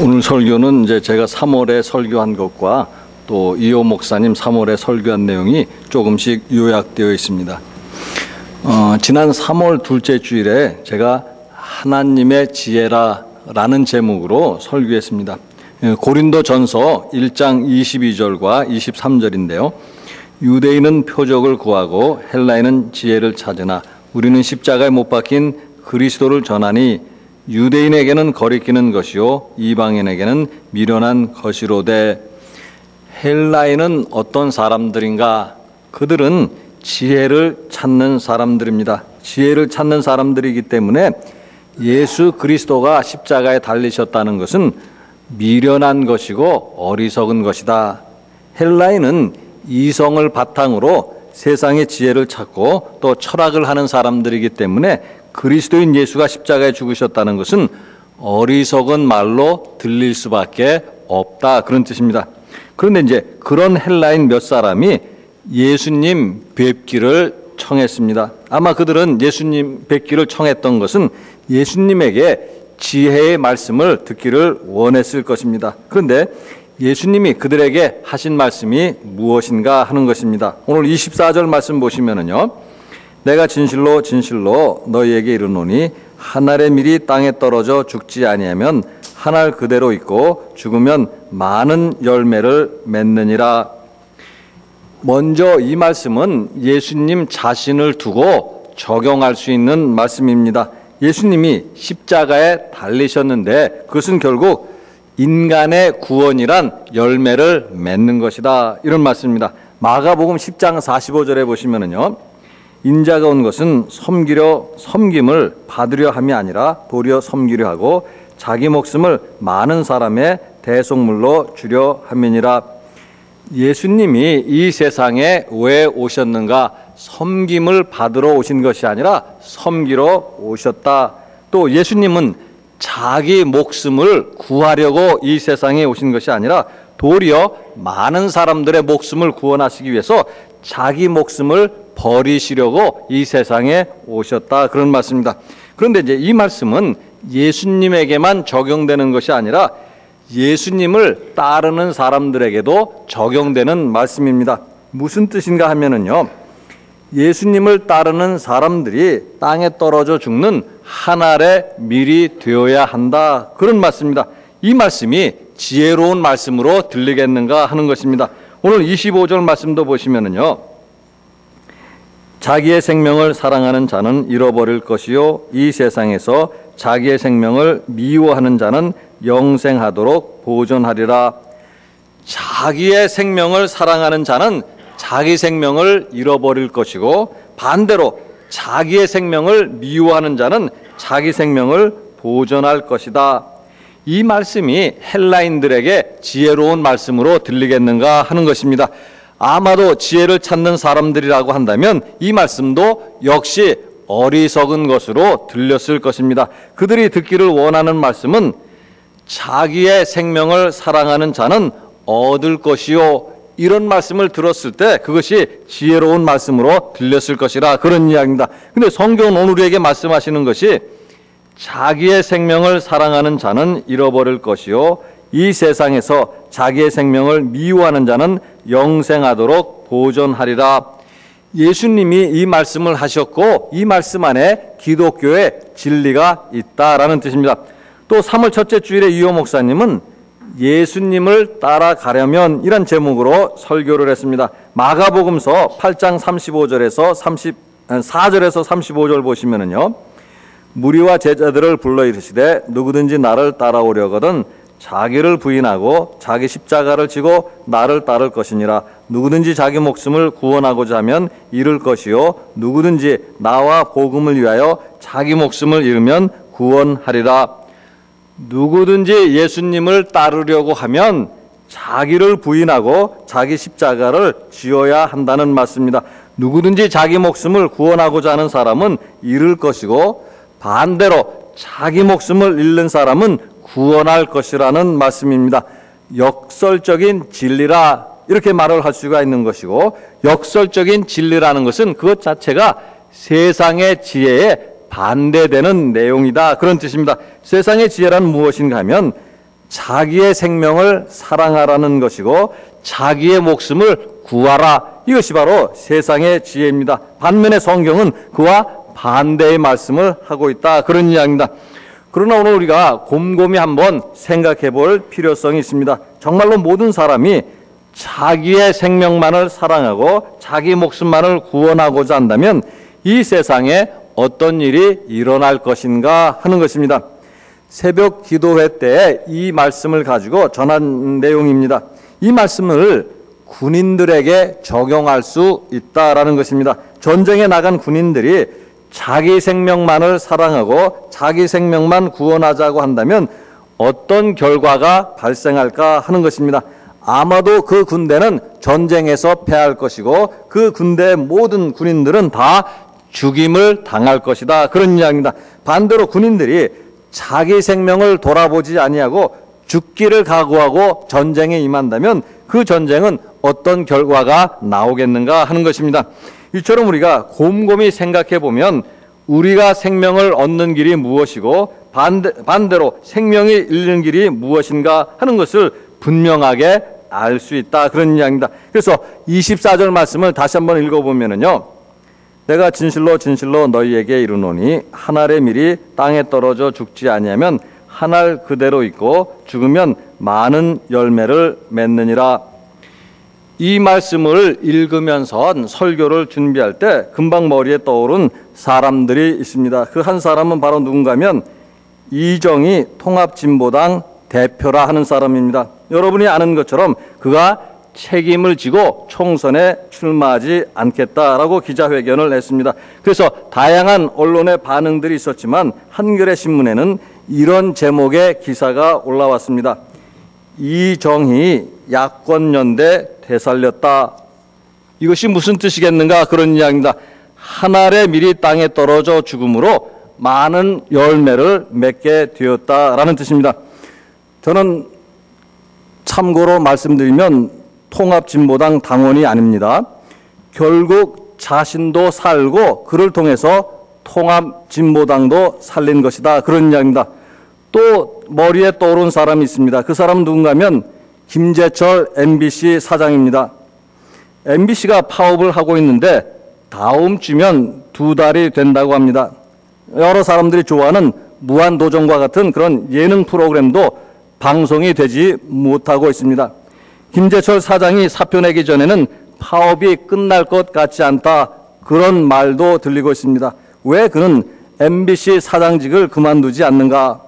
오늘 설교는 이제 제가 3월에 설교한 것과 또 이호 목사님 3월에 설교한 내용이 조금씩 요약되어 있습니다. 지난 3월 둘째 주일에 제가 하나님의 지혜라라는 제목으로 설교했습니다. 고린도전서 1장 22절과 23절인데요. 유대인은 표적을 구하고 헬라인은 지혜를 찾으나 우리는 십자가에 못 박힌 그리스도를 전하니 유대인에게는 거리끼는 것이요 이방인에게는 미련한 것이로되. 헬라인은 어떤 사람들인가? 그들은 지혜를 찾는 사람들입니다. 지혜를 찾는 사람들이기 때문에 예수 그리스도가 십자가에 달리셨다는 것은 미련한 것이고 어리석은 것이다. 헬라인은 이성을 바탕으로 세상의 지혜를 찾고 또 철학을 하는 사람들이기 때문에 그리스도인 예수가 십자가에 죽으셨다는 것은 어리석은 말로 들릴 수밖에 없다, 그런 뜻입니다. 그런데 이제 그런 헬라인 몇 사람이 예수님 뵙기를 청했습니다. 아마 그들은 예수님 뵙기를 청했던 것은 예수님에게 지혜의 말씀을 듣기를 원했을 것입니다. 그런데 예수님이 그들에게 하신 말씀이 무엇인가 하는 것입니다. 오늘 24절 말씀 보시면은요, 내가 진실로 진실로 너희에게 이르노니 한 알의 밀이 땅에 떨어져 죽지 아니하면 한 알 그대로 있고 죽으면 많은 열매를 맺느니라. 먼저 이 말씀은 예수님 자신을 두고 적용할 수 있는 말씀입니다. 예수님이 십자가에 달리셨는데 그것은 결국 인간의 구원이란 열매를 맺는 것이다, 이런 말씀입니다. 마가복음 10장 45절에 보시면은요, 인자가 온 것은 섬김을 받으려 함이 아니라 도리어 섬기려 하고 자기 목숨을 많은 사람의 대속물로 주려 함이니라. 예수님이 이 세상에 왜 오셨는가? 섬김을 받으러 오신 것이 아니라 섬기러 오셨다. 또 예수님은 자기 목숨을 구하려고 이 세상에 오신 것이 아니라 도리어 많은 사람들의 목숨을 구원하시기 위해서 자기 목숨을 버리시려고 이 세상에 오셨다, 그런 말씀입니다. 그런데 이제 이 말씀은 예수님에게만 적용되는 것이 아니라 예수님을 따르는 사람들에게도 적용되는 말씀입니다. 무슨 뜻인가 하면은요, 예수님을 따르는 사람들이 땅에 떨어져 죽는 한 알의 밀이 되어야 한다, 그런 말씀입니다. 이 말씀이 지혜로운 말씀으로 들리겠는가 하는 것입니다. 오늘 25절 말씀도 보시면은요, 자기의 생명을 사랑하는 자는 잃어버릴 것이요 이 세상에서 자기의 생명을 미워하는 자는 영생하도록 보존하리라. 자기의 생명을 사랑하는 자는 자기 생명을 잃어버릴 것이고 반대로 자기의 생명을 미워하는 자는 자기 생명을 보존할 것이다. 이 말씀이 헬라인들에게 지혜로운 말씀으로 들리겠는가 하는 것입니다. 아마도 지혜를 찾는 사람들이라고 한다면 이 말씀도 역시 어리석은 것으로 들렸을 것입니다. 그들이 듣기를 원하는 말씀은 자기의 생명을 사랑하는 자는 얻을 것이요, 이런 말씀을 들었을 때 그것이 지혜로운 말씀으로 들렸을 것이라, 그런 이야기입니다. 근데 성경은 오늘 우리에게 말씀하시는 것이 자기의 생명을 사랑하는 자는 잃어버릴 것이요 이 세상에서 자기의 생명을 미워하는 자는 영생하도록 보존하리라. 예수님이 이 말씀을 하셨고 이 말씀 안에 기독교의 진리가 있다라는 뜻입니다. 또 3월 첫째 주일에 이호 목사님은 예수님을 따라가려면 이런 제목으로 설교를 했습니다. 마가복음서 8장 35절에서 4절에서 35절 보시면은요, 무리와 제자들을 불러 이르시되 누구든지 나를 따라오려거든 자기를 부인하고 자기 십자가를 지고 나를 따를 것이니라. 누구든지 자기 목숨을 구원하고자 하면 잃을 것이요 누구든지 나와 복음을 위하여 자기 목숨을 잃으면 구원하리라. 누구든지 예수님을 따르려고 하면 자기를 부인하고 자기 십자가를 지어야 한다는 말씀입니다. 누구든지 자기 목숨을 구원하고자 하는 사람은 잃을 것이고 반대로 자기 목숨을 잃는 사람은 구원할 것이라는 말씀입니다. 역설적인 진리라, 이렇게 말을 할 수가 있는 것이고, 역설적인 진리라는 것은 그것 자체가 세상의 지혜에 반대되는 내용이다, 그런 뜻입니다. 세상의 지혜란 무엇인가 하면 자기의 생명을 사랑하라는 것이고 자기의 목숨을 구하라. 이것이 바로 세상의 지혜입니다. 반면에 성경은 그와 반대의 말씀을 하고 있다. 그런 이야기입니다. 그러나 오늘 우리가 곰곰이 한번 생각해 볼 필요성이 있습니다. 정말로 모든 사람이 자기의 생명만을 사랑하고 자기 목숨만을 구원하고자 한다면 이 세상에 어떤 일이 일어날 것인가 하는 것입니다. 새벽 기도회 때 이 말씀을 가지고 전한 내용입니다. 이 말씀을 군인들에게 적용할 수 있다라는 것입니다. 전쟁에 나간 군인들이 자기 생명만을 사랑하고 자기 생명만 구원하자고 한다면 어떤 결과가 발생할까 하는 것입니다. 아마도 그 군대는 전쟁에서 패할 것이고 그 군대의 모든 군인들은 다 죽임을 당할 것이다. 그런 이야기입니다. 반대로 군인들이 자기 생명을 돌아보지 아니하고 죽기를 각오하고 전쟁에 임한다면 그 전쟁은 어떤 결과가 나오겠는가 하는 것입니다. 이처럼 우리가 곰곰이 생각해 보면 우리가 생명을 얻는 길이 무엇이고 반대로 생명이 잃는 길이 무엇인가 하는 것을 분명하게 알 수 있다. 그런 이야기입니다. 그래서 24절 말씀을 다시 한번 읽어보면요. 내가 진실로 진실로 너희에게 이르노니 한 알의 밀이 땅에 떨어져 죽지 아니하면 한 알 그대로 있고 죽으면 많은 열매를 맺느니라. 이 말씀을 읽으면서 설교를 준비할 때 금방 머리에 떠오른 사람들이 있습니다. 그 한 사람은 바로 누군가 하면 이정희 통합진보당 대표라 하는 사람입니다. 여러분이 아는 것처럼 그가 책임을 지고 총선에 출마하지 않겠다라고 기자회견을 했습니다. 그래서 다양한 언론의 반응들이 있었지만 한겨레 신문에는 이런 제목의 기사가 올라왔습니다. 이정희 야권연대 되살렸다. 이것이 무슨 뜻이겠는가 그런 이야기입니다. 한 알의 밀이 땅에 떨어져 죽음으로 많은 열매를 맺게 되었다라는 뜻입니다. 저는 참고로 말씀드리면 통합진보당 당원이 아닙니다. 결국 자신도 살고 그를 통해서 통합진보당도 살린 것이다. 그런 이야기입니다. 또 머리에 떠오른 사람이 있습니다. 그 사람은 누군가 하면 김재철 MBC 사장입니다. MBC가 파업을 하고 있는데 다음 주면 2달이 된다고 합니다. 여러 사람들이 좋아하는 무한도전과 같은 그런 예능 프로그램도 방송이 되지 못하고 있습니다. 김재철 사장이 사표 내기 전에는 파업이 끝날 것 같지 않다 그런 말도 들리고 있습니다. 왜 그는 MBC 사장직을 그만두지 않는가?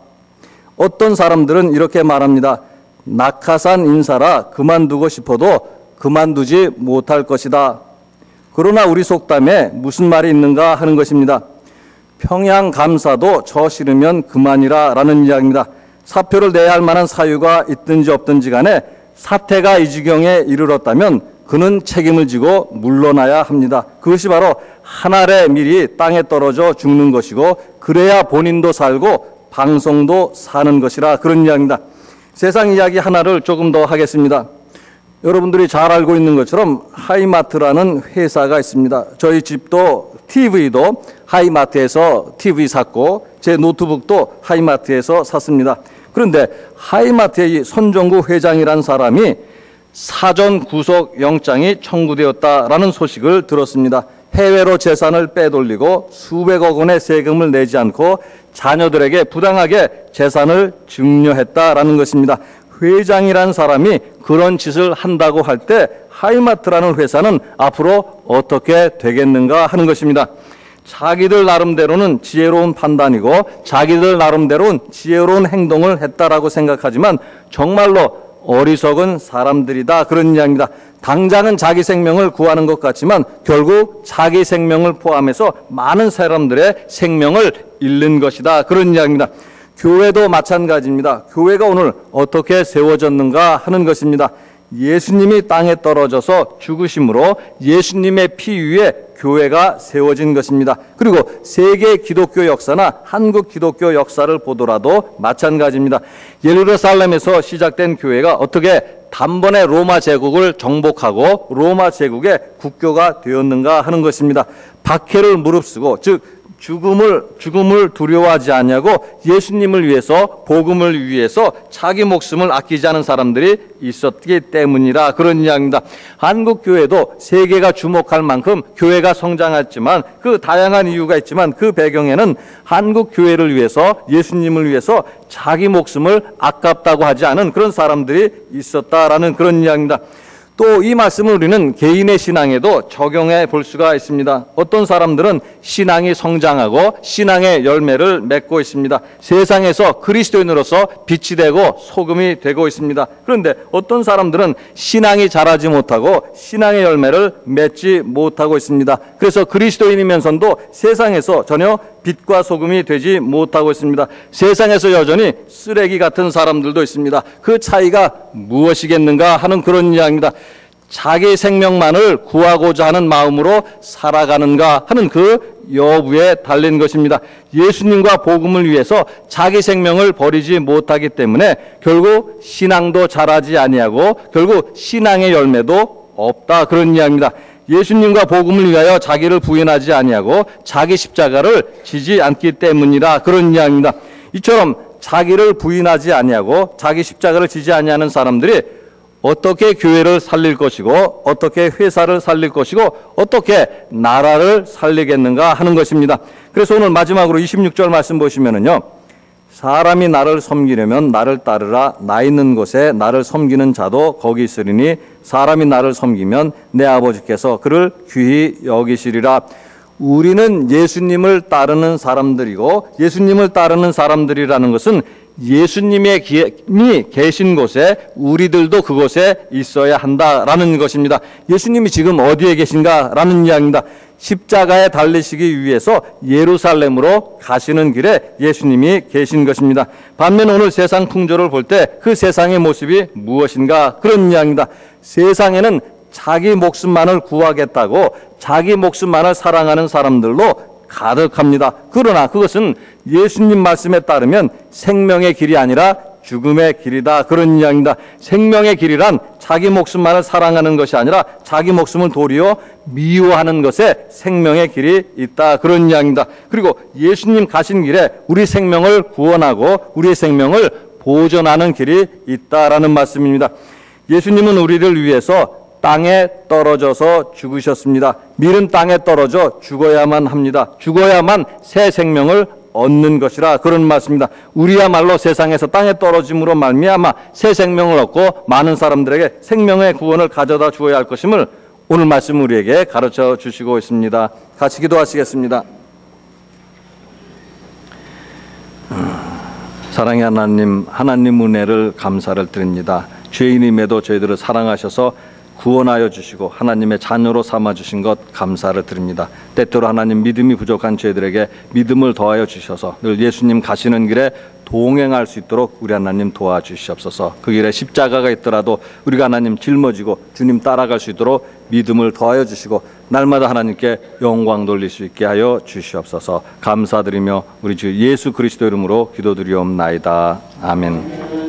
어떤 사람들은 이렇게 말합니다. 낙하산 인사라 그만두고 싶어도 그만두지 못할 것이다. 그러나 우리 속담에 무슨 말이 있는가 하는 것입니다. 평양 감사도 저 싫으면 그만이라 라는 이야기입니다. 사표를 내야 할 만한 사유가 있든지 없든지 간에 사태가 이 지경에 이르렀다면 그는 책임을 지고 물러나야 합니다. 그것이 바로 한 알의 밀이 땅에 떨어져 죽는 것이고 그래야 본인도 살고 방송도 사는 것이라 그런 이야기입니다. 세상 이야기 하나를 조금 더 하겠습니다. 여러분들이 잘 알고 있는 것처럼 하이마트라는 회사가 있습니다. 저희 집도 TV도 하이마트에서 TV 샀고 제 노트북도 하이마트에서 샀습니다. 그런데 하이마트의 손정구 회장이란 사람이 사전 구속 영장이 청구되었다라는 소식을 들었습니다. 해외로 재산을 빼돌리고 수백억 원의 세금을 내지 않고 자녀들에게 부당하게 재산을 증여했다라는 것입니다. 회장이란 사람이 그런 짓을 한다고 할 때 하이마트라는 회사는 앞으로 어떻게 되겠는가 하는 것입니다. 자기들 나름대로는 지혜로운 판단이고 자기들 나름대로는 지혜로운 행동을 했다라고 생각하지만 정말로 어리석은 사람들이다 그런 이야기입니다. 당장은 자기 생명을 구하는 것 같지만 결국 자기 생명을 포함해서 많은 사람들의 생명을 잃는 것이다 그런 이야기입니다. 교회도 마찬가지입니다. 교회가 오늘 어떻게 세워졌는가 하는 것입니다. 예수님이 땅에 떨어져서 죽으심으로 예수님의 피 위에 교회가 세워진 것입니다. 그리고 세계 기독교 역사나 한국 기독교 역사를 보더라도 마찬가지입니다. 예루살렘에서 시작된 교회가 어떻게 단번에 로마 제국을 정복하고 로마 제국의 국교가 되었는가 하는 것입니다. 박해를 무릅쓰고 즉 죽음을 두려워하지 않냐고 예수님을 위해서, 복음을 위해서 자기 목숨을 아끼지 않은 사람들이 있었기 때문이라 그런 이야기입니다. 한국 교회도 세계가 주목할 만큼 교회가 성장했지만 그 다양한 이유가 있지만 그 배경에는 한국 교회를 위해서, 예수님을 위해서 자기 목숨을 아깝다고 하지 않은 그런 사람들이 있었다라는 그런 이야기입니다. 또 이 말씀을 우리는 개인의 신앙에도 적용해 볼 수가 있습니다. 어떤 사람들은 신앙이 성장하고 신앙의 열매를 맺고 있습니다. 세상에서 그리스도인으로서 빛이 되고 소금이 되고 있습니다. 그런데 어떤 사람들은 신앙이 자라지 못하고 신앙의 열매를 맺지 못하고 있습니다. 그래서 그리스도인이면서도 세상에서 전혀 빛과 소금이 되지 못하고 있습니다. 세상에서 여전히 쓰레기 같은 사람들도 있습니다. 그 차이가 무엇이겠는가 하는 그런 이야기입니다. 자기 생명만을 구하고자 하는 마음으로 살아가는가 하는 그 여부에 달린 것입니다. 예수님과 복음을 위해서 자기 생명을 버리지 못하기 때문에 결국 신앙도 자라지 아니하고 결국 신앙의 열매도 없다 그런 이야기입니다. 예수님과 복음을 위하여 자기를 부인하지 아니하고 자기 십자가를 지지 않기 때문이라 그런 이야기입니다. 이처럼 자기를 부인하지 아니하고 자기 십자가를 지지 아니하는 사람들이 어떻게 교회를 살릴 것이고 어떻게 회사를 살릴 것이고 어떻게 나라를 살리겠는가 하는 것입니다. 그래서 오늘 마지막으로 26절 말씀 보시면은요, 사람이 나를 섬기려면 나를 따르라. 나 있는 곳에 나를 섬기는 자도 거기 있으리니 사람이 나를 섬기면 내 아버지께서 그를 귀히 여기시리라. 우리는 예수님을 따르는 사람들이고, 예수님을 따르는 사람들이라는 것은 예수님이 계신 곳에 우리들도 그곳에 있어야 한다라는 것입니다. 예수님이 지금 어디에 계신가라는 이야기입니다. 십자가에 달리시기 위해서 예루살렘으로 가시는 길에 예수님이 계신 것입니다. 반면 오늘 세상 풍조를 볼 때 그 세상의 모습이 무엇인가 그런 이야기입니다. 세상에는 자기 목숨만을 구하겠다고 자기 목숨만을 사랑하는 사람들로 가득합니다. 그러나 그것은 예수님 말씀에 따르면 생명의 길이 아니라 죽음의 길이다 그런 이야기입니다. 생명의 길이란 자기 목숨만을 사랑하는 것이 아니라 자기 목숨을 도리어 미워하는 것에 생명의 길이 있다 그런 이야기입니다. 그리고 예수님 가신 길에 우리 생명을 구원하고 우리의 생명을 보존하는 길이 있다라는 말씀입니다. 예수님은 우리를 위해서 땅에 떨어져서 죽으셨습니다. 밀은 땅에 떨어져 죽어야만 합니다. 죽어야만 새 생명을 얻는 것이라 그런 말씀입니다. 우리야말로 세상에서 땅에 떨어짐으로 말미암아 새 생명을 얻고 많은 사람들에게 생명의 구원을 가져다 주어야 할 것임을 오늘 말씀 우리에게 가르쳐 주시고 있습니다. 같이 기도하시겠습니다. 사랑의 하나님 은혜를 감사를 드립니다. 죄인임에도 저희들을 사랑하셔서 구원하여 주시고 하나님의 자녀로 삼아주신 것 감사를 드립니다. 때때로 하나님 믿음이 부족한 저희들에게 믿음을 더하여 주셔서 늘 예수님 가시는 길에 동행할 수 있도록 우리 하나님 도와주시옵소서. 그 길에 십자가가 있더라도 우리가 하나님 짊어지고 주님 따라갈 수 있도록 믿음을 더하여 주시고 날마다 하나님께 영광 돌릴 수 있게 하여 주시옵소서. 감사드리며 우리 주 예수 그리스도 이름으로 기도드리옵나이다. 아멘.